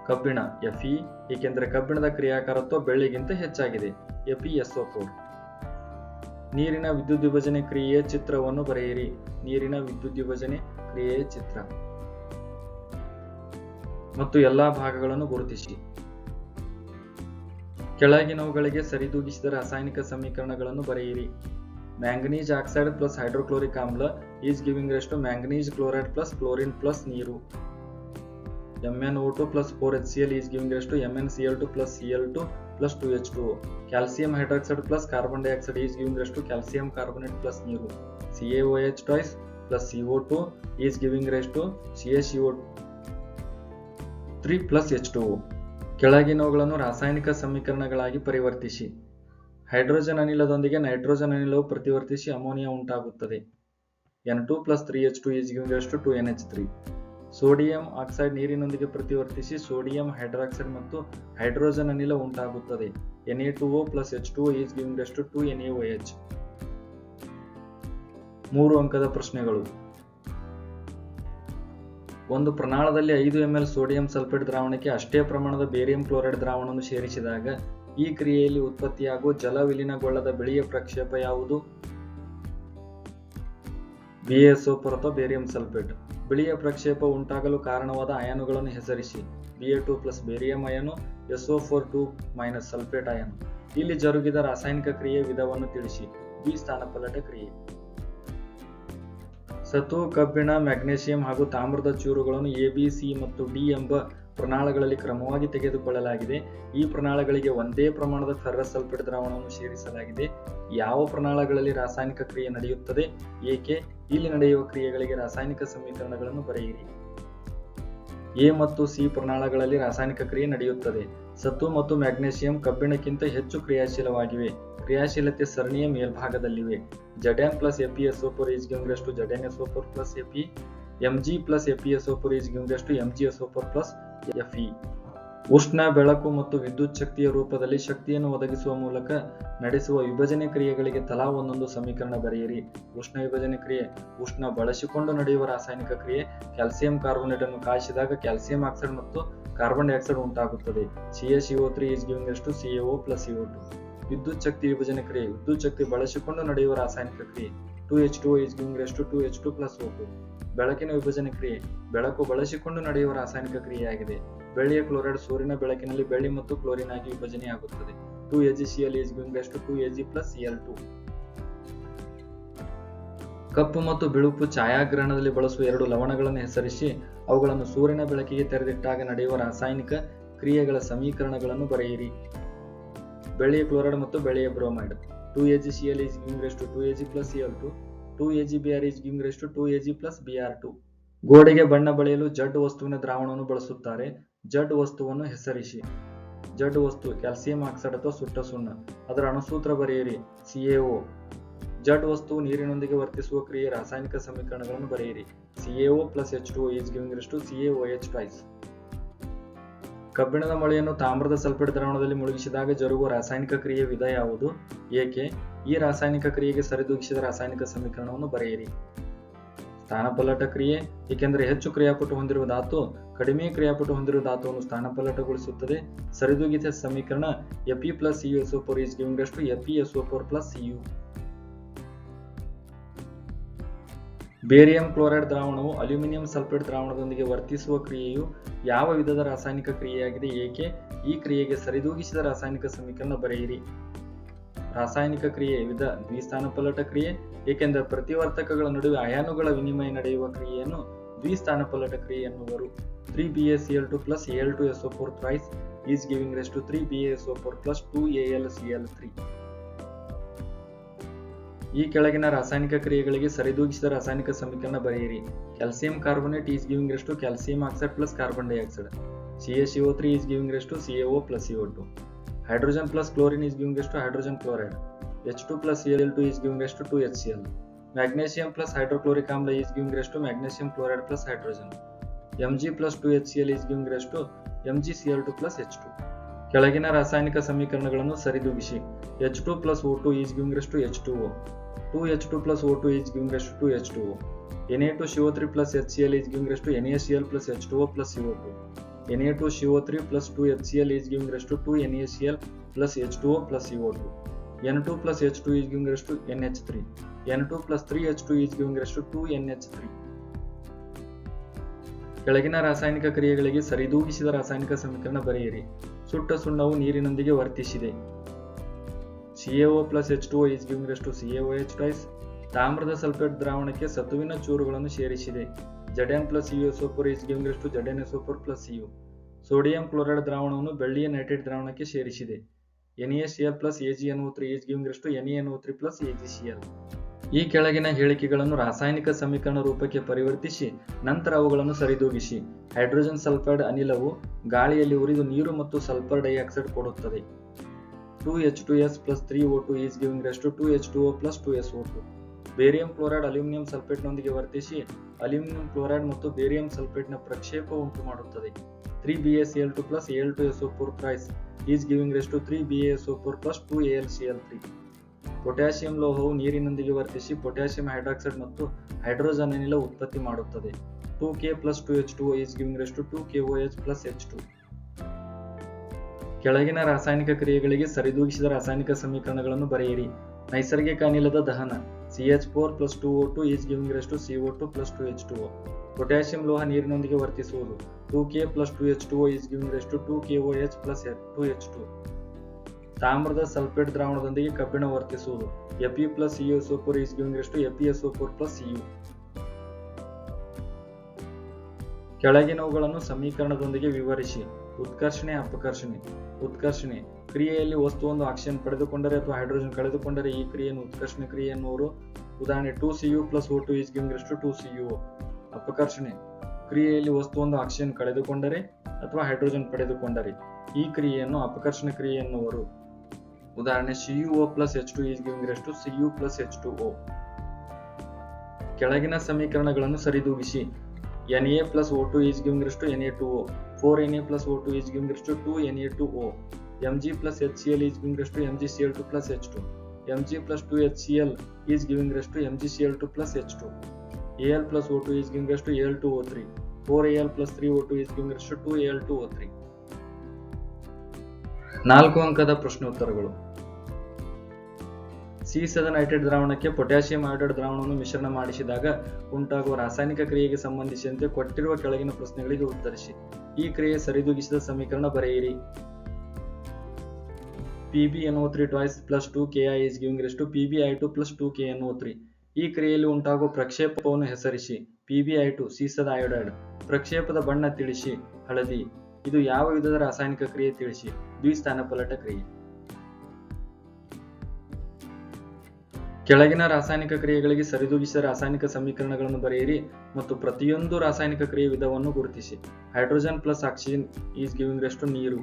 ಕಬ್ಬಿಣ Fe, ಏಕೆಂದರೆ ಕಬ್ಬಿಣದ ಕ್ರಿಯಾಕಾರತ್ವ ಬೆಳ್ಳಿಗಿಂತ ಹೆಚ್ಚಾಗಿದೆ. FeSO4. ನೀರಿನ ವಿದ್ಯುದ್ವಿಭಜನೆ ಕ್ರಿಯೆಯ ಚಿತ್ರವನ್ನು ಬರೆಯಿರಿ. ನೀರಿನ ವಿದ್ಯುದ್ವಿಭಜನೆ ಕ್ರಿಯೆಯ ಚಿತ್ರ ಮತ್ತು ಎಲ್ಲಾ ಭಾಗಗಳನ್ನು ಗುರುತಿಸಿ. ಕೆಳಗಿನವುಗಳಿಗೆ ಸರಿದೂಗಿಸಿದ ರಾಸಾಯನಿಕ ಸಮೀಕರಣಗಳನ್ನು ಬರೆಯಿರಿ. ಮ್ಯಾಂಗನೀಸ್ ಆಕ್ಸೈಡ್ ಪ್ಲಸ್ ಹೈಡ್ರೋಕ್ಲೋರಿಕ್ ಆಮ್ಲ is giving rise to manganese chloride plus chlorine plus ನೀರು. MnO2 plus 4HCl is giving rise to MnCl2 plus Cl2 plus 2H2O. Calcium hydroxide plus carbon dioxide is giving rise to calcium carbonate plus ನೀರು. CaOH twice plus CO2 is giving rise to CaCO3 plus H2O. ಕೆಳಗಿನವುಗಳನ್ನು ರಾಸಾಯನಿಕ ಸಮೀಕರಣಗಳಾಗಿ ಪರಿವರ್ತಿಸಿ. Hydrogen ಅನಿಲದೊಂದಿಗೆ nitrogen ಅನಿಲವು ಪ್ರತಿವರ್ತಿಸಿ ammonia ಉಂಟಾಗುತ್ತದೆ. N2 plus 3H2 is giving rise to 2NH3. Sodium oxide ನೀರಿನೊಂದಿಗೆ ಪ್ರತಿವರ್ತಿಸಿ sodium hydroxide ಮತ್ತು hydrogen ಅನಿಲ ಉಂಟಾಗುತ್ತದೆ. Na2O plus H2O is giving rise to 2NaOH. 3 ಅಂಕದ ಪ್ರಶ್ನೆಗಳು. ಒಂದು ಪ್ರಮಾಣದಲ್ಲಿ 5 ml ಸೋಡಿಯಂ ಸಲ್ಫೇಟ್ ದ್ರಾವಣಕ್ಕೆ ಅಷ್ಟೇ ಪ್ರಮಾಣದ ಬೇರಿಯಂ ಕ್ಲೋರೈಡ್ ದ್ರಾವಣವನ್ನು ಸೇರಿಸಿದಾಗ ಈ ಕ್ರಿಯೆಯಲ್ಲಿ ಉತ್ಪತ್ತಿಯಾಗುವ ಜಲ ವಿಲೀನಗೊಳ್ಳದ ಬಿಳಿಯ ಪ್ರಕ್ಷೇಪ ಯಾವುದು? BaSO4 ಅಥವಾ ಬೇರಿಯಂ ಸಲ್ಫೇಟ್. ಬಿಳಿಯ ಪ್ರಕ್ಷೇಪ ಉಂಟಾಗಲು ಕಾರಣವಾದ ಅಯಾನುಗಳನ್ನು ಹೆಸರಿಸಿ. Ba2 ಪ್ಲಸ್ ಬೇರಿಯಂ ಅಯಾನು, SO4 2- ಸಲ್ಫೇಟ್ ಅಯಾನು. ಇಲ್ಲಿ ಜರುಗಿದ ರಾಸಾಯನಿಕ ಕ್ರಿಯೆ ವಿಧವನ್ನು ತಿಳಿಸಿ. ಬಿ ಸ್ಥಾನಪಲ್ಲಟ ಕ್ರಿಯೆ. ಸತು, ಕಬ್ಬಿಣ, ಮ್ಯಾಗ್ನೇಸಿಯಂ ಹಾಗೂ ತಾಮ್ರದ ಚೂರುಗಳನ್ನು A, B, C ಮತ್ತು D ಎಂಬ ಪ್ರಣಾಳಗಳಲ್ಲಿ ಕ್ರಮವಾಗಿ ತೆಗೆದುಕೊಳ್ಳಲಾಗಿದೆ. ಈ ಪ್ರಣಾಳಗಳಿಗೆ ಒಂದೇ ಪ್ರಮಾಣದ ಫೆರ್ರಸ್ ಸಲ್ಫೇಟ್ ದ್ರಾವಣವನ್ನು ಸೇರಿಸಲಾಗಿದೆ. ಯಾವ ಪ್ರಣಾಳಗಳಲ್ಲಿ ರಾಸಾಯನಿಕ ಕ್ರಿಯೆ ನಡೆಯುತ್ತದೆ? ಏಕೆ? ಇಲ್ಲಿ ನಡೆಯುವ ಕ್ರಿಯೆಗಳಿಗೆ ರಾಸಾಯನಿಕ ಸಮೀಕರಣಗಳನ್ನು ಬರೆಯಿರಿ. A ಮತ್ತು C ಪ್ರಣಾಳಗಳಲ್ಲಿ ರಾಸಾಯನಿಕ ಕ್ರಿಯೆ ನಡೆಯುತ್ತದೆ. ಸತು ಮತ್ತು ಮ್ಯಾಗ್ನೇಸಿಯಂ ಕಬ್ಬಿಣಕ್ಕಿಂತ ಹೆಚ್ಚು ಕ್ರಿಯಾಶೀಲವಾಗಿವೆ. ಕ್ರಿಯಾಶೀಲತೆ ಸರಣಿಯ ಮೇಲ್ಭಾಗದಲ್ಲಿವೆ. Zn plus FeSO4 is giving rise to ZnSO4 plus Fe. Mg plus FeSO4 is giving rise to MgSO4 plus Fe. ಉಷ್ಣ, ಬೆಳಕು ಮತ್ತು ವಿದ್ಯುತ್ ಶಕ್ತಿಯ ರೂಪದಲ್ಲಿ ಶಕ್ತಿಯನ್ನು ಒದಗಿಸುವ ಮೂಲಕ ನಡೆಸುವ ವಿಭಜನೆ ಕ್ರಿಯೆಗಳಿಗೆ ತಲಾ ಒಂದೊಂದು ಸಮೀಕರಣ ಬರೆಯಿರಿ. ಉಷ್ಣ ವಿಭಜನೆ ಕ್ರಿಯೆ ಉಷ್ಣ ಬಳಸಿಕೊಂಡು ನಡೆಯುವ ರಾಸಾಯನಿಕ ಕ್ರಿಯೆ. ಕ್ಯಾಲ್ಸಿಯಂ ಕಾರ್ಬೋನೇಟ್ ಅನ್ನು ಕಾಯಿಸಿದಾಗ ಕ್ಯಾಲ್ಸಿಯಂ ಆಕ್ಸೈಡ್ ಮತ್ತು ಕಾರ್ಬನ್ ಡೈಆಕ್ಸೈಡ್ ಉಂಟಾಗುತ್ತದೆ. CaCO3 is giving rise to CaO plus CO2. ವಿದ್ಯುತ್ ಶಕ್ತಿ ವಿಭಜನೆ ಕ್ರಿಯೆ ವಿದ್ಯುತ್ ಶಕ್ತಿ ಬಳಸಿಕೊಂಡು ನಡೆಯುವ ರಾಸಾಯನಿಕ ಕ್ರಿಯೆ. 2H2O is giving rise to 2H2 plus O2. ಬೆಳಕಿನ ವಿಭಜನೆ ಕ್ರಿಯೆ ಬೆಳಕು ಬಳಸಿಕೊಂಡು ನಡೆಯುವ ರಾಸಾಯನಿಕ ಕ್ರಿಯೆಯಾಗಿದೆ. ಬೆಳ್ಳಿಯ ಕ್ಲೋರೈಡ್ ಸೂರ್ಯನ ಬೆಳಕಿನಲ್ಲಿ ಬೆಳ್ಳಿ ಮತ್ತು ಕ್ಲೋರಿನ್ ಆಗಿ ವಿಭಜನೆಯಾಗುತ್ತದೆ. 2AgCl is giving rise to 2Ag plus Cl2. ಕಪ್ಪು ಮತ್ತು ಬಿಳುಪು ಛಾಯಾಗ್ರಹಣದಲ್ಲಿ ಬಳಸುವ 2 ಲವಣಗಳನ್ನು ಹೆಸರಿಸಿ ಅವುಗಳನ್ನು ಸೂರ್ಯನ ಬೆಳಕಿಗೆ ತೆರೆದಿಟ್ಟಾಗ ನಡೆಯುವ ರಾಸಾಯನಿಕ ಕ್ರಿಯೆಗಳ ಸಮೀಕರಣಗಳನ್ನು ಬರೆಯಿರಿ. ಬೆಳ್ಳಿಯ ಕ್ಲೋರೈಡ್ ಮತ್ತು ಬೆಳ್ಳಿಯ bromide. 2AgCl is giving rise to 2Ag plus Cl2. 2AgBr is giving rise to 2Ag plus Br2. ಗೋಡೆಗೆ ಬಣ್ಣ ಬಳಿಯಲು ಜಡ್ ವಸ್ತುವಿನ ದ್ರಾವಣವನ್ನು ಬಳಸುತ್ತಾರೆ. ಜಡ್ ವಸ್ತುವನ್ನು ಹೆಸರಿಸಿ. ಜಡ್ ವಸ್ತು ಕ್ಯಾಲ್ಸಿಯಂ ಆಕ್ಸೈಡ್ ಅಥವಾ ಸುಟ್ಟ ಸುಣ್ಣ. ಅದರ ಅಣುಸೂತ್ರ ಬರೆಯಿರಿ. CaO. ಜಡ್ ವಸ್ತುವು ನೀರಿನೊಂದಿಗೆ ವರ್ತಿಸುವ ಕ್ರಿಯೆ ರಾಸಾಯನಿಕ ಸಮೀಕರಣಗಳನ್ನು ಬರೆಯಿರಿ. CaO plus H2O is giving rise to CaOH twice. ಕಬ್ಬಿಣದ ಮೊಳೆಯನ್ನು ತಾಮ್ರದ ಸಲ್ಫೇಟ್ ದ್ರಾವಣದಲ್ಲಿ ಮುಳುಗಿಸಿದಾಗ ಜರುಗುವ ರಾಸಾಯನಿಕ ಕ್ರಿಯೆ ವಿಧ ಯಾವುದು? ಏಕೆ? ಈ ರಾಸಾಯನಿಕ ಕ್ರಿಯೆಗೆ ಸರಿದೂಗಿಸಿದ ರಾಸಾಯನಿಕ ಸಮೀಕರಣವನ್ನು ಬರೆಯಿರಿ. ಸ್ಥಾನಪಲ್ಲಟ ಕ್ರಿಯೆ ಏಕೆಂದರೆ ಹೆಚ್ಚು ಕ್ರಿಯಾಪಟು ಹೊಂದಿರುವ ಧಾತು ಕಡಿಮೆ ಕ್ರಿಯಾಪಟು ಹೊಂದಿರುವ ಧಾತುವನ್ನು ಸ್ಥಾನಪಲ್ಲಟಗೊಳಿಸುತ್ತದೆ. ಸರಿದೂಗಿಸಿದ ಸಮೀಕರಣ Fe plus CuSO4 is giving rise to FeSO4 plus Cu. Barium chloride ದ್ರಾವಣವು ಅಲ್ಯೂಮಿನಿಯಂ ಸಲ್ಫೇಟ್ ದ್ರಾವಣದೊಂದಿಗೆ ವರ್ತಿಸುವ ಕ್ರಿಯೆಯು ಯಾವ ವಿಧದ ರಾಸಾಯನಿಕ ಕ್ರಿಯೆಯಾಗಿದೆ? ಏಕೆ? ಈ ಕ್ರಿಯೆಗೆ ಸರಿದೂಗಿಸಿದ ರಾಸಾಯನಿಕ ಸಮೀಕರಣ ಬರೆಯಿರಿ. ರಾಸಾಯನಿಕ ಕ್ರಿಯೆ ವಿಧ ದ್ವಿಸ್ಥಾನಪಲ್ಲಟ ಕ್ರಿಯೆ ಏಕೆಂದರೆ ಪ್ರತಿವರ್ತಕಗಳ ನಡುವೆ ಅಯಾನುಗಳ ವಿನಿಮಯ ನಡೆಯುವ ಕ್ರಿಯೆಯನ್ನು ದ್ವಿಸ್ಥಾನಪಲ್ಲಟ ಕ್ರಿಯೆ ಎನ್ನುವರು. 3BaCl2 plus Al2SO4 thrice is giving rise to 3BaSO4 plus 2AlCl3. ಈ ಕೆಳಗಿನ ರಾಸಾಯನಿಕ ಕ್ರಿಯೆಗಳಿಗೆ ಸರಿದೂಗಿಸಿದ ರಾಸಾಯನಿಕ ಸಮೀಕರಣ ಬರೆಯಿರಿ. Calcium carbonate is giving rise to calcium oxide plus carbon dioxide. CaCO3 is giving rise to CaO plus CO2. Hydrogen plus chlorine is giving rise to hydrogen chloride. H2 plus Cl2 is giving rise to 2HCl. Magnesium plus hydrochloric amla is giving rise to magnesium chloride plus hydrogen. Mg plus 2HCl is giving rise to MgCl2 plus H2. ಕೆಳಗಿನ ರಾಸಾಯನಿಕ ಸಮೀಕರಣಗಳನ್ನು ಸರಿದೂಗಿಸಿ. H2 plus O2 is giving rise to H2O. 2H2 plus O2 is giving rise to 2H2O. Na2CO3 plus HCl is giving rise to NaCl plus H2O plus CO2. Na2CO3 plus 2HCl is giving rise to 2NaCl plus H2O plus CO2. N2 plus H2 is giving rise to NH3. N2 plus 3H2 is giving rise to 2NH3. ಕೆಳಗಿನ ರಾಸಾಯನಿಕ ಕ್ರಿಯೆಗಳಿಗೆ ಸರಿದೂಗಿಸಿದ ರಾಸಾಯನಿಕ ಸಮೀಕರಣ ಬರೆಯಿರಿ. ಸುಟ್ಟ ಸುಣ್ಣವು ನೀರಿನೊಂದಿಗೆ ವರ್ತಿಸಿದೆ. CaO plus H2O is giving rise to CaOH twice. ತಾಮ್ರದ sulphate ದ್ರಾವಣಕ್ಕೆ ಸತುವಿನ ಚೂರುಗಳನ್ನು ಸೇರಿಸಿದೆ. Zn plus CuSO4 is giving rise to ZnSO4 plus Cu. Sodium chloride ದ್ರಾವಣವನ್ನು ಬೆಳ್ಳಿಯ nitrate ದ್ರಾವಣಕ್ಕೆ ಸೇರಿಸಿದೆ. NaCl plus AgNO3 is giving rise to NaNO3 plus AgCl. ಈ ಕೆಳಗಿನ ಹೇಳಿಕೆಗಳನ್ನು ರಾಸಾಯನಿಕ ಸಮೀಕರಣ ರೂಪಕ್ಕೆ ಪರಿವರ್ತಿಸಿ ನಂತರ ಅವುಗಳನ್ನು ಸರಿದೂಗಿಸಿ. ಹೈಡ್ರೋಜನ್ ಸಲ್ಫೈಡ್ ಅನಿಲವು ಗಾಳಿಯಲ್ಲಿ ಉರಿದು ನೀರು ಮತ್ತು ಸಲ್ಫರ್ ಡೈಆಕ್ಸೈಡ್ ಕೊಡುತ್ತದೆ. 2H2S plus 3O2 is giving rise to 2H2O plus 2SO2. Barium chloride aluminium ಸಲ್ಫೇಟ್ನೊಂದಿಗೆ ವರ್ತಿಸಿ ಅಲ್ಯೂಮಿನಿಯಂ ಕ್ಲೋರೈಡ್ ಮತ್ತು ಬೇರಿಯಂ ಸಲ್ಫೇಟ್ನ ಪ್ರಕ್ಷೇಪ ಉಂಟು ಮಾಡುತ್ತದೆ. 3BaCl2 plus Al2SO4 thrice is giving rise to 3BaSO4 plus 2AlCl3. Potassium ಲೋಹವು ನೀರಿನೊಂದಿಗೆ ವರ್ತಿಸಿ ಪೊಟ್ಯಾಸಿಯಂ ಹೈಡ್ರಾಕ್ಸೈಡ್ ಮತ್ತು ಹೈಡ್ರೋಜನ್ ಅನಿಲ ಉತ್ಪತ್ತಿ ಮಾಡುತ್ತದೆ. 2K plus 2H2O is giving rise to 2KOH plus H2. ಕೆಳಗಿನ ರಾಸಾಯನಿಕ ಕ್ರಿಯೆಗಳಿಗೆ ಸರಿದೂಗಿಸಿದ ರಾಸಾಯನಿಕ ಸಮೀಕರಣಗಳನ್ನು ಬರೆಯಿರಿ. ನೈಸರ್ಗಿಕ ಅನಿಲದ ದಹನ. CH4 plus 2O2 is giving rise to CO2 plus 2H2O. Potassium ಲೋಹ ನೀರಿನೊಂದಿಗೆ ವರ್ತಿಸುವುದು. 2K plus 2H2O is giving rise to 2KOH plus 2H2. ತಾಮ್ರದ ಸಲ್ಫೇಟ್ ದ್ರಾವಣದೊಂದಿಗೆ ಕಬ್ಬಿಣ ವರ್ತಿಸುವುದು. Fe plus CuSO4 is giving rise to FeSO4 plus Cu. ಕೆಳಗಿನವುಗಳನ್ನು ಸಮೀಕರಣದೊಂದಿಗೆ ವಿವರಿಸಿ. ಉತ್ಕರ್ಷಣೆ ಅಪಕರ್ಷಣೆ. ಉತ್ಕರ್ಷಣೆ ಕ್ರಿಯೆಯಲ್ಲಿ ವಸ್ತುವೊಂದು oxygen ಪಡೆದುಕೊಂಡರೆ ಅಥವಾ hydrogen ಕಳೆದುಕೊಂಡರೆ ಈ ಕ್ರಿಯೆಯನ್ನು ಉತ್ಕರ್ಷಣೆ ಕ್ರಿಯೆ ಎನ್ನುವರು. ಉದಾಹರಣೆ 2Cu plus O2 is giving rise to 2CuO. ಅಪಕರ್ಷಣೆ ಕ್ರಿಯೆಯಲ್ಲಿ ವಸ್ತುವೊಂದು ಆಕ್ಸಿಜನ್ ಕಳೆದುಕೊಂಡರೆ ಅಥವಾ ಹೈಡ್ರೋಜನ್ ಪಡೆದುಕೊಂಡರೆ ಈ ಕ್ರಿಯೆಯನ್ನು ಅಪಕರ್ಷಣ ಕ್ರಿಯೆ ಎನ್ನುವರು. ಉದಾಹರಣೆ CuO plus H2 is giving rise to Cu plus H2O. ಕೆಳಗಿನ ಸಮೀಕರಣಗಳನ್ನು ಸರಿದೂಗಿಸಿ. Na plus O2 is giving rise to Na2O. 4Na plus O2 is giving rise to 2Na2O. Mg plus HCl is giving rise to MgCl2 plus H2. Mg plus 2HCl is giving rise to MgCl2 plus H2. Al plus O2 is giving rise to Al2O3. 4Al plus 3O2 is giving rise to 2Al2O3. 4 ಅಂಕದ ಪ್ರಶ್ನೋತ್ತರಗಳು. ಸೀಸದ nitrate ದ್ರಾವಣಕ್ಕೆ potassium iodide ದ್ರಾವಣವನ್ನು ಮಿಶ್ರಣ ಮಾಡಿಸಿದಾಗ ಉಂಟಾಗುವ ರಾಸಾಯನಿಕ ಕ್ರಿಯೆಗೆ ಸಂಬಂಧಿಸಿದಂತೆ ಕೊಟ್ಟಿರುವ ಕೆಳಗಿನ ಪ್ರಶ್ನೆಗಳಿಗೆ ಉತ್ತರಿಸಿ. ಈ ಕ್ರಿಯೆ ಸರಿದೂಗಿಸಿದ ಸಮೀಕರಣ ಬರೆಯಿರಿ. PbNO3 twice plus 2Ki is giving rise to PbI2 plus 2KNO3. ಈ ಕ್ರಿಯೆಯಲ್ಲಿ ಉಂಟಾಗುವ ಪ್ರಕ್ಷೇಪವನ್ನು ಹೆಸರಿಸಿ. PbI2 ಸೀಸದ iodide. ಪ್ರಕ್ಷೇಪದ ಬಣ್ಣ ತಿಳಿಸಿ. ಹಳದಿ. ಇದು ಯಾವ ವಿಧದ ರಾಸಾಯನಿಕ ಕ್ರಿಯೆ ತಿಳಿಸಿ. ದ್ವಿಸ್ಥಾನಪಲ್ಲಟ ಕ್ರಿಯೆ. ಕೆಳಗಿನ ರಾಸಾಯನಿಕ ಕ್ರಿಯೆಗಳಿಗೆ ಸರಿದೂಗಿಸಿದ ರಾಸಾಯನಿಕ ಸಮೀಕರಣಗಳನ್ನು ಬರೆಯಿರಿ ಮತ್ತು ಪ್ರತಿಯೊಂದು ರಾಸಾಯನಿಕ ಕ್ರಿಯೆ ವಿಧವನ್ನು ಗುರುತಿಸಿ. Hydrogen plus oxygen is giving rise to ನೀರು.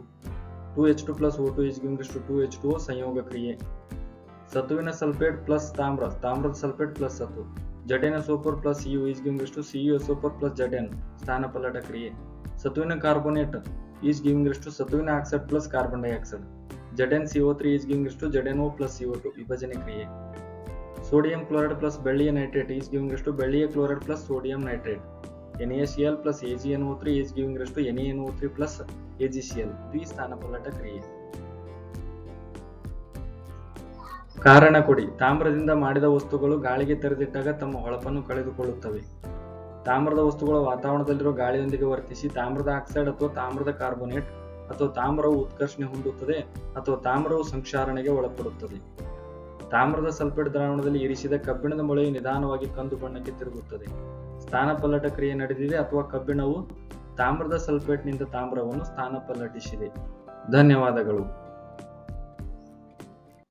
2H2 plus O2 is giving rise to 2H2O ಸಂಯೋಗ ಕ್ರಿಯೆ. ಸತುವಿನ ಸಲ್ಫೇಟ್ ಪ್ಲಸ್ ತಾಮ್ರದ ಸಲ್ಫೇಟ್ ಪ್ಲಸ್ ಸತು. ZnSO4 plus Cu is giving rise to CuSO4 plus Zn ಸ್ಥಾನಪಲ್ಲಟ ಕ್ರಿಯೆ. ಸತುವಿನ carbonate is giving rise to ಸತುವಿನ oxide plus carbon dioxide. ZnCO3 is giving rise to ZnO plus CO2 ವಿಭಜನೆ ಕ್ರಿಯೆ. Sodium chloride plus ಬೆಳ್ಳಿಯ nitrate is giving rise to ಬೆಳ್ಳಿಯ chloride plus sodium nitrate. NaCl plus AgNO3 is giving rise to NaNO3 plus AgCl ದ್ವಿಸ್ಥಾನಪಲ್ಲಟ ಕ್ರಿಯೆ. ಕಾರಣ ಕೊಡಿ. ತಾಮ್ರದಿಂದ ಮಾಡಿದ ವಸ್ತುಗಳು ಗಾಳಿಗೆ ತೆರೆದಿಟ್ಟಾಗ ತಮ್ಮ ಹೊಳಪನ್ನು ಕಳೆದುಕೊಳ್ಳುತ್ತವೆ. ತಾಮ್ರದ ವಸ್ತುಗಳು ವಾತಾವರಣದಲ್ಲಿರುವ ಗಾಳಿಯೊಂದಿಗೆ ವರ್ತಿಸಿ ತಾಮ್ರದ ಆಕ್ಸೈಡ್ ಅಥವಾ ತಾಮ್ರದ ಕಾರ್ಬೋನೇಟ್ ಅಥವಾ ತಾಮ್ರವು ಉತ್ಕರ್ಷಣೆ ಹೊಂದುತ್ತದೆ ಅಥವಾ ತಾಮ್ರವು ಸಂಕ್ಷಾರಣೆಗೆ ಒಳಪಡುತ್ತದೆ. ತಾಮ್ರದ ಸಲ್ಫೇಟ್ ದ್ರಾವಣದಲ್ಲಿ ಇರಿಸಿದ ಕಬ್ಬಿಣದ ಮೊಳೆಯು ನಿಧಾನವಾಗಿ ಕಂದು ಬಣ್ಣಕ್ಕೆ ತಿರುಗುತ್ತದೆ. ಸ್ಥಾನಪಲ್ಲಟ ಕ್ರಿಯೆ ನಡೆದಿದೆ ಅಥವಾ ಕಬ್ಬಿಣವು ತಾಮ್ರದ ಸಲ್ಫೇಟ್ನಿಂದ ತಾಮ್ರವನ್ನು ಸ್ಥಾನಪಲ್ಲಟಿಸಿದೆ. ಧನ್ಯವಾದಗಳು.